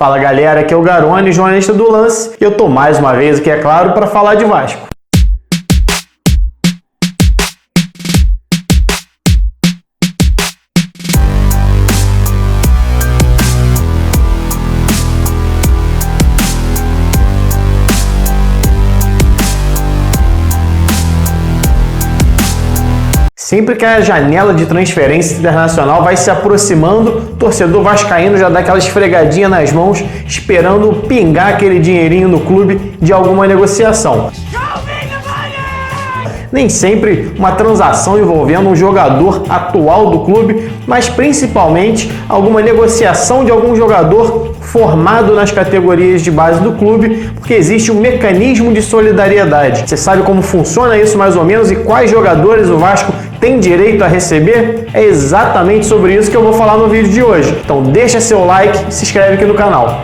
Fala galera, aqui é o Garone, jornalista do Lance, e eu tô mais uma vez aqui, é claro, para falar de Vasco. Sempre que a janela de transferência internacional vai se aproximando, o torcedor vascaíno já dá aquela esfregadinha nas mãos, esperando pingar aquele dinheirinho no clube de alguma negociação. Nem sempre uma transação envolvendo um jogador atual do clube, mas principalmente alguma negociação de algum jogador formado nas categorias de base do clube, porque existe um mecanismo de solidariedade. Você sabe como funciona isso mais ou menos e quais jogadores o Vasco tem direito a receber? É exatamente sobre isso que eu vou falar no vídeo de hoje. Então deixa seu like e se inscreve aqui no canal.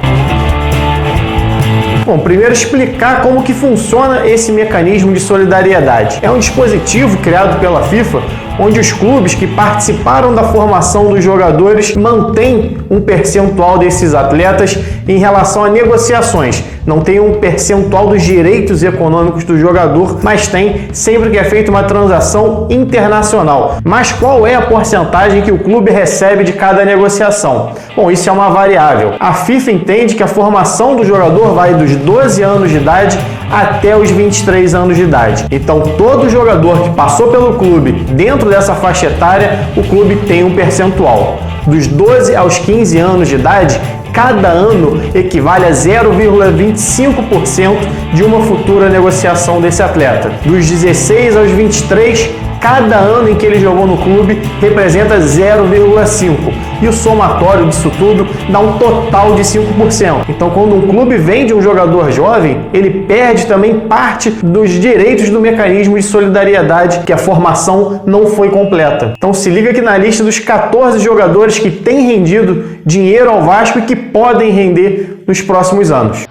Bom, primeiro explicar como que funciona esse mecanismo de solidariedade. É um dispositivo criado pela FIFA, onde os clubes que participaram da formação dos jogadores mantêm um percentual desses atletas em relação a negociações. Não tem um percentual dos direitos econômicos do jogador, mas tem sempre que é feita uma transação internacional. Mas qual é a porcentagem que o clube recebe de cada negociação? Bom, isso é uma variável. A FIFA entende que a formação do jogador vai dos 12 anos de idade até os 23 anos de idade. Então, todo jogador que passou pelo clube dentro dessa faixa etária, o clube tem um percentual. Dos 12 aos 15 anos de idade, cada ano equivale a 0,25% de uma futura negociação desse atleta. Dos 16 aos 23, cada ano em que ele jogou no clube representa 0,5%. E o somatório disso tudo dá um total de 5%. Então, quando um clube vende um jogador jovem, ele perde também parte dos direitos do mecanismo de solidariedade, que a formação não foi completa. Então, se liga aqui na lista dos 14 jogadores que têm rendido dinheiro ao Vasco e que podem render nos próximos anos.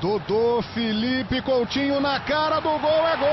Felipe Coutinho na cara do gol, é gol!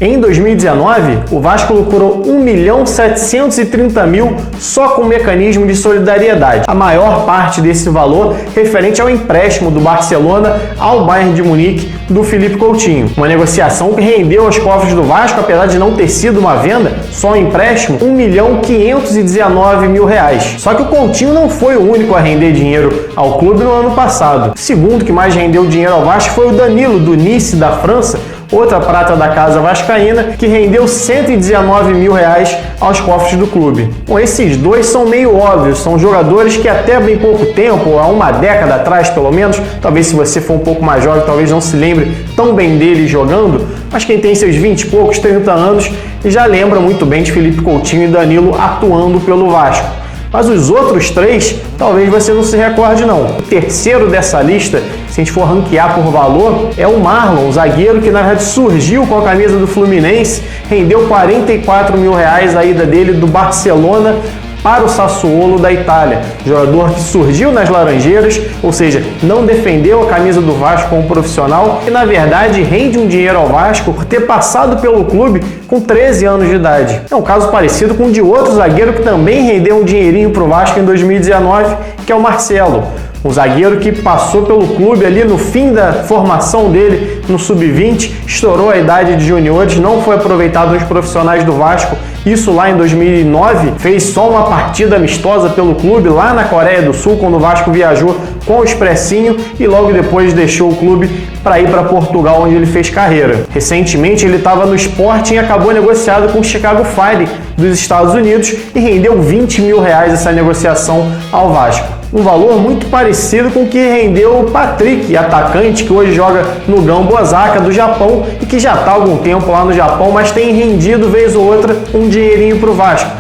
Em 2019, o Vasco lucrou 1.730.000 só com o mecanismo de solidariedade. A maior parte desse valor referente ao empréstimo do Barcelona ao Bayern de Munique do Felipe Coutinho. Uma negociação que rendeu aos cofres do Vasco, apesar de não ter sido uma venda, só um empréstimo, R$1.519.000. Só que o Coutinho não foi o único a render dinheiro ao clube no ano passado. O segundo que mais rendeu dinheiro ao Vasco foi o Danilo, do Nice, da França, outra prata da casa vascaína, que rendeu R$119.000 aos cofres do clube. Bom, esses dois são meio óbvios, são jogadores que até bem pouco tempo, há uma década atrás pelo menos, talvez se você for um pouco mais jovem, talvez não se lembre tão bem deles jogando, mas quem tem seus 20 e poucos, 30 anos, já lembra muito bem de Felipe Coutinho e Danilo atuando pelo Vasco. Mas os outros três, talvez você não se recorde não. O terceiro dessa lista, se a gente for ranquear por valor, é o Marlon, o zagueiro que na verdade surgiu com a camisa do Fluminense, rendeu R$44.000 a ida dele do Barcelona para o Sassuolo da Itália. Jogador que surgiu nas Laranjeiras, ou seja, não defendeu a camisa do Vasco como profissional e na verdade rende um dinheiro ao Vasco por ter passado pelo clube com 13 anos de idade. É um caso parecido com o de outro zagueiro que também rendeu um dinheirinho para o Vasco em 2019, que é o Marcelo. Um zagueiro que passou pelo clube ali no fim da formação dele no Sub-20, estourou a idade de juniores, não foi aproveitado nos profissionais do Vasco, isso lá em 2009, fez só uma partida amistosa pelo clube lá na Coreia do Sul, quando o Vasco viajou com o Expressinho e logo depois deixou o clube para ir para Portugal, onde ele fez carreira. Recentemente ele estava no Sporting e acabou negociado com o Chicago Fire dos Estados Unidos e rendeu R$20.000 essa negociação ao Vasco. Um valor muito parecido com o que rendeu o Patrick, atacante que hoje joga no Gamba Osaka do Japão e que já está há algum tempo lá no Japão, mas tem rendido vez ou outra um dinheirinho para o Vasco.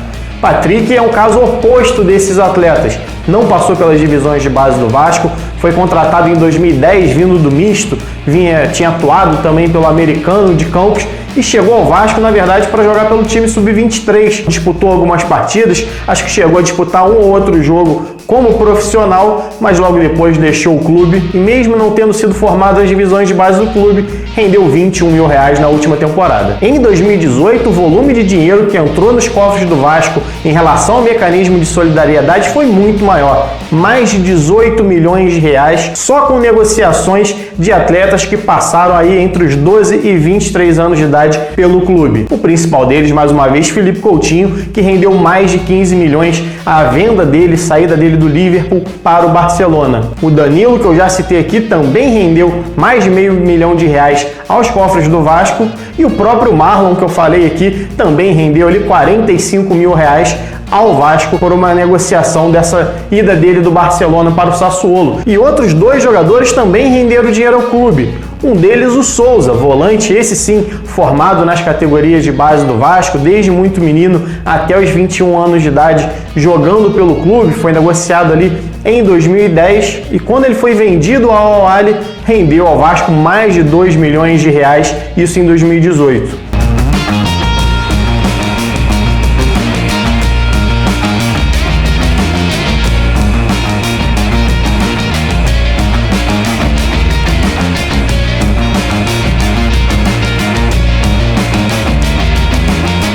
Patrick é um caso oposto desses atletas. Não passou pelas divisões de base do Vasco, foi contratado em 2010 vindo do misto, tinha atuado também pelo Americano de Campos e chegou ao Vasco, na verdade, para jogar pelo time Sub-23. Disputou algumas partidas, acho que chegou a disputar um ou outro jogo como profissional, mas logo depois deixou o clube e mesmo não tendo sido formado nas divisões de base do clube, rendeu R$21.000 na última temporada. Em 2018, o volume de dinheiro que entrou nos cofres do Vasco em relação ao mecanismo de solidariedade foi muito maior. mais de 18 milhões de reais só com negociações de atletas que passaram aí entre os 12 e 23 anos de idade pelo clube. O principal deles, mais uma vez, Philippe Coutinho, que rendeu mais de 15 milhões a venda dele, saída dele do Liverpool para o Barcelona. O Danilo, que eu já citei aqui, também rendeu mais de meio milhão de reais aos cofres do Vasco, e o próprio Marlon, que eu falei aqui, também rendeu ali 45 mil reais ao Vasco por uma negociação dessa ida dele do Barcelona para o Sassuolo. E outros dois jogadores também renderam dinheiro ao clube. Um deles, o Souza, volante, esse sim, formado nas categorias de base do Vasco, desde muito menino até os 21 anos de idade, jogando pelo clube, foi negociado ali em 2010 e quando ele foi vendido ao Al-Ahly, rendeu ao Vasco mais de 2 milhões de reais, isso em 2018.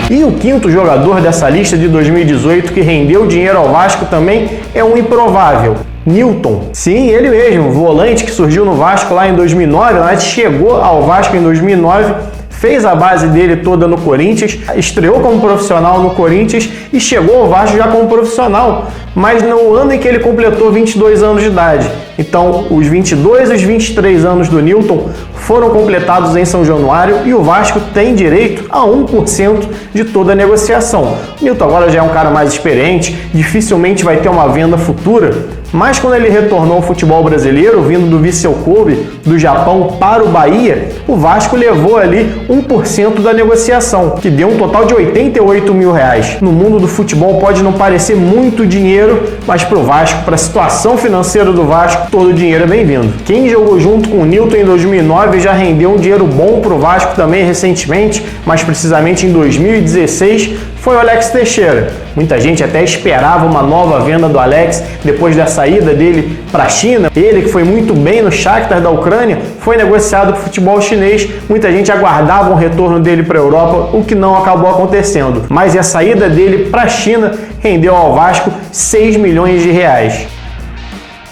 E o quinto jogador dessa lista de 2018 que rendeu dinheiro ao Vasco também é um improvável, Nilton. Sim, ele mesmo, volante que surgiu no Vasco lá em 2009, né? Chegou ao Vasco em 2009, fez a base dele toda no Corinthians, estreou como profissional no Corinthians e chegou ao Vasco já como profissional, mas no ano em que ele completou 22 anos de idade. Então, os 22 e os 23 anos do Nilton foram completados em São Januário e o Vasco tem direito a 1% de toda a negociação. O Nilton agora já é um cara mais experiente, dificilmente vai ter uma venda futura, mas quando ele retornou ao futebol brasileiro, vindo do Vissel Kobe do Japão para o Bahia, o Vasco levou ali 1% da negociação, que deu um total de 88 mil reais. No mundo do futebol pode não parecer muito dinheiro, mas para o Vasco, para a situação financeira do Vasco, todo o dinheiro é bem-vindo. Quem jogou junto com o Nilton em 2009 já rendeu um dinheiro bom para o Vasco também recentemente, mais precisamente em 2016, foi o Alex Teixeira. Muita gente até esperava uma nova venda do Alex depois da saída dele para a China. Ele, que foi muito bem no Shakhtar da Ucrânia, foi negociado para o futebol chinês. Muita gente aguardava um retorno dele para a Europa, o que não acabou acontecendo. Mas a saída dele para a China rendeu ao Vasco 6 milhões de reais.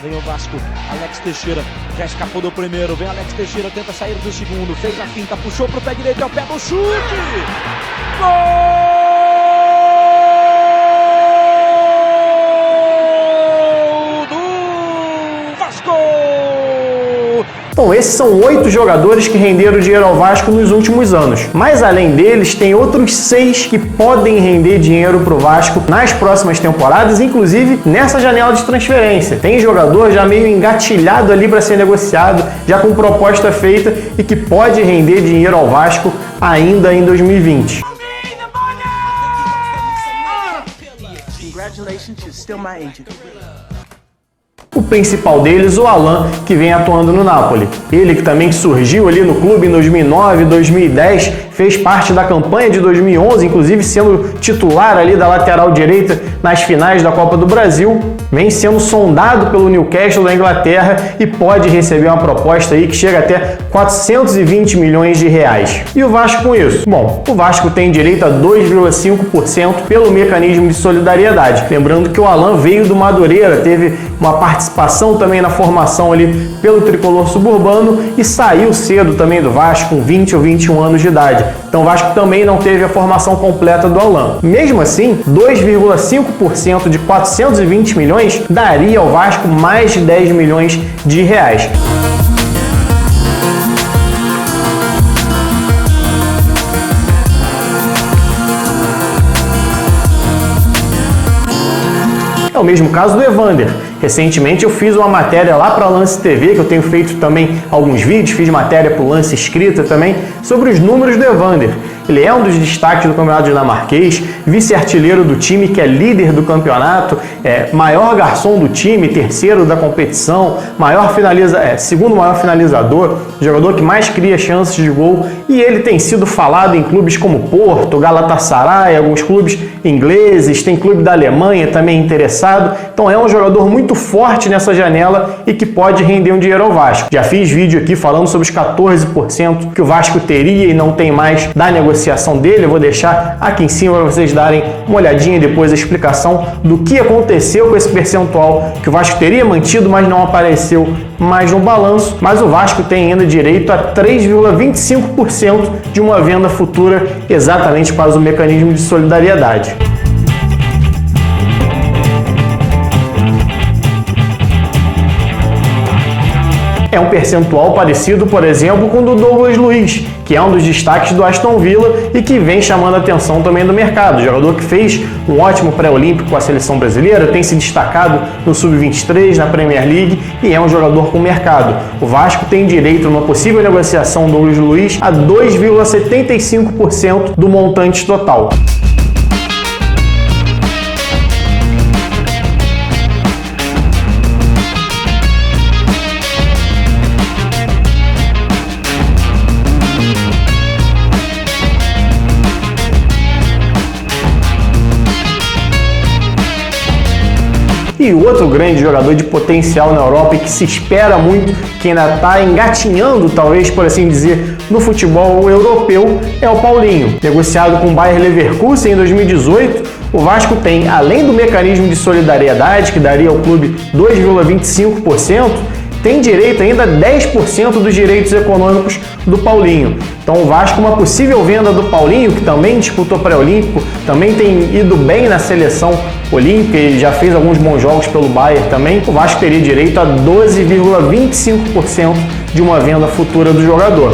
Vem o Vasco, Alex Teixeira já escapou do primeiro, vem Alex Teixeira, tenta sair do segundo, fez a finta, puxou pro pé direito, é o pé do chute! Gol! Bom, esses são 8 jogadores que renderam dinheiro ao Vasco nos últimos anos. Mas além deles, tem outros 6 que podem render dinheiro para o Vasco nas próximas temporadas, inclusive nessa janela de transferência. Tem jogador já meio engatilhado ali para ser negociado, já com proposta feita e que pode render dinheiro ao Vasco ainda em 2020. Congratulations, you're still my agent. O principal deles, o Alan, que vem atuando no Napoli. Ele que também surgiu ali no clube em 2009, 2010, fez parte da campanha de 2011, inclusive sendo titular ali da lateral direita nas finais da Copa do Brasil, vem sendo sondado pelo Newcastle da Inglaterra e pode receber uma proposta aí que chega até 420 milhões de reais. E o Vasco com isso? Bom, o Vasco tem direito a 2,5% pelo mecanismo de solidariedade. Lembrando que o Alan veio do Madureira, teve uma participação também na formação ali pelo tricolor suburbano e saiu cedo também do Vasco com 20 ou 21 anos de idade. Então o Vasco também não teve a formação completa do Alan. Mesmo assim, 2,5% de 420 milhões daria ao Vasco mais de 10 milhões de reais. É o mesmo caso do Evander. Recentemente eu fiz uma matéria lá para Lance TV, que eu tenho feito também alguns vídeos, fiz matéria para o Lance Escrita também, sobre os números do Evander. Ele é um dos destaques do campeonato dinamarquês, vice-artilheiro do time, que é líder do campeonato, maior garçom do time, terceiro da competição, segundo maior finalizador, jogador que mais cria chances de gol, e ele tem sido falado em clubes como Porto, Galatasaray, alguns clubes ingleses, tem clube da Alemanha também interessado, então é um jogador muito forte nessa janela e que pode render um dinheiro ao Vasco. Já fiz vídeo aqui falando sobre os 14% que o Vasco teria e não tem mais da negociação negociação dele. Eu vou deixar aqui em cima para vocês darem uma olhadinha e depois a explicação do que aconteceu com esse percentual que o Vasco teria mantido, mas não apareceu mais no balanço. Mas o Vasco tem ainda direito a 3,25% de uma venda futura, exatamente por causa do mecanismo de solidariedade. É um percentual parecido, por exemplo, com o do Douglas Luiz, que é um dos destaques do Aston Villa e que vem chamando a atenção também do mercado. Jogador que fez um ótimo pré-olímpico com a seleção brasileira, tem se destacado no Sub-23, na Premier League e é um jogador com mercado. O Vasco tem direito, numa possível negociação do Douglas Luiz, a 2,75% do montante total. E outro grande jogador de potencial na Europa e que se espera muito, que ainda está engatinhando, talvez por assim dizer, no futebol europeu, é o Paulinho. Negociado com o Bayer Leverkusen em 2018, o Vasco tem, além do mecanismo de solidariedade, que daria ao clube 2,25%, tem direito ainda a 10% dos direitos econômicos do Paulinho. Então o Vasco, uma possível venda do Paulinho, que também disputou pré-olímpico, também tem ido bem na seleção olímpica e já fez alguns bons jogos pelo Bayern também, o Vasco teria direito a 12,25% de uma venda futura do jogador.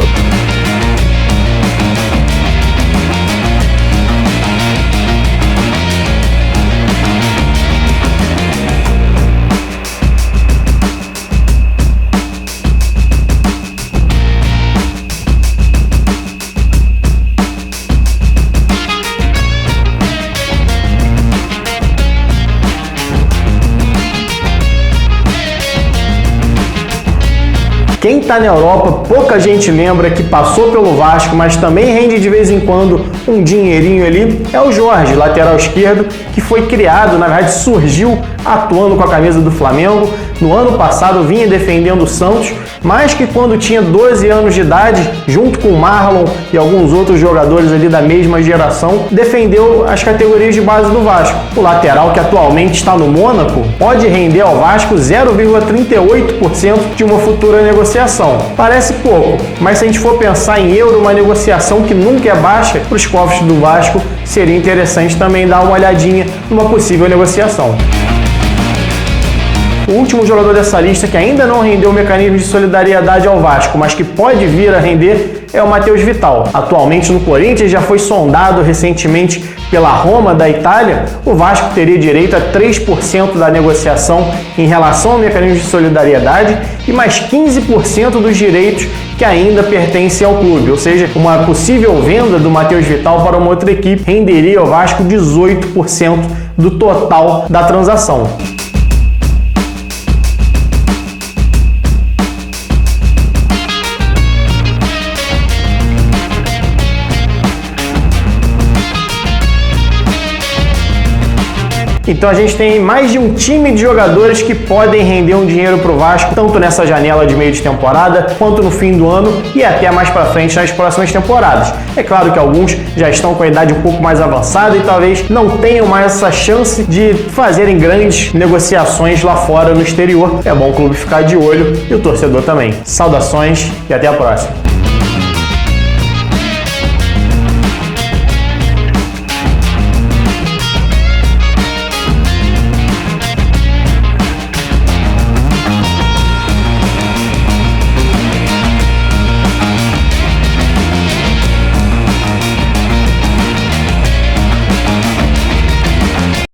Quem está na Europa, pouca gente lembra que passou pelo Vasco, mas também rende de vez em quando um dinheirinho ali, é o Jorge, lateral esquerdo, que foi criado, na verdade surgiu atuando com a camisa do Flamengo. No ano passado vinha defendendo o Santos, mas que quando tinha 12 anos de idade, junto com o Marlon e alguns outros jogadores ali da mesma geração, defendeu as categorias de base do Vasco. O lateral, que atualmente está no Mônaco, pode render ao Vasco 0,38% de uma futura negociação. Parece pouco, mas se a gente for pensar em euro, uma negociação que nunca é baixa para os cofres do Vasco, seria interessante também dar uma olhadinha numa possível negociação. O último jogador dessa lista que ainda não rendeu o mecanismo de solidariedade ao Vasco, mas que pode vir a render, é o Matheus Vital. Atualmente no Corinthians, já foi sondado recentemente pela Roma da Itália. O Vasco teria direito a 3% da negociação em relação ao mecanismo de solidariedade e mais 15% dos direitos que ainda pertencem ao clube. Ou seja, uma possível venda do Matheus Vital para uma outra equipe renderia ao Vasco 18% do total da transação. Então a gente tem mais de um time de jogadores que podem render um dinheiro para o Vasco, tanto nessa janela de meio de temporada, quanto no fim do ano e até mais para frente nas próximas temporadas. É claro que alguns já estão com a idade um pouco mais avançada e talvez não tenham mais essa chance de fazerem grandes negociações lá fora no exterior. É bom o clube ficar de olho e o torcedor também. Saudações e até a próxima.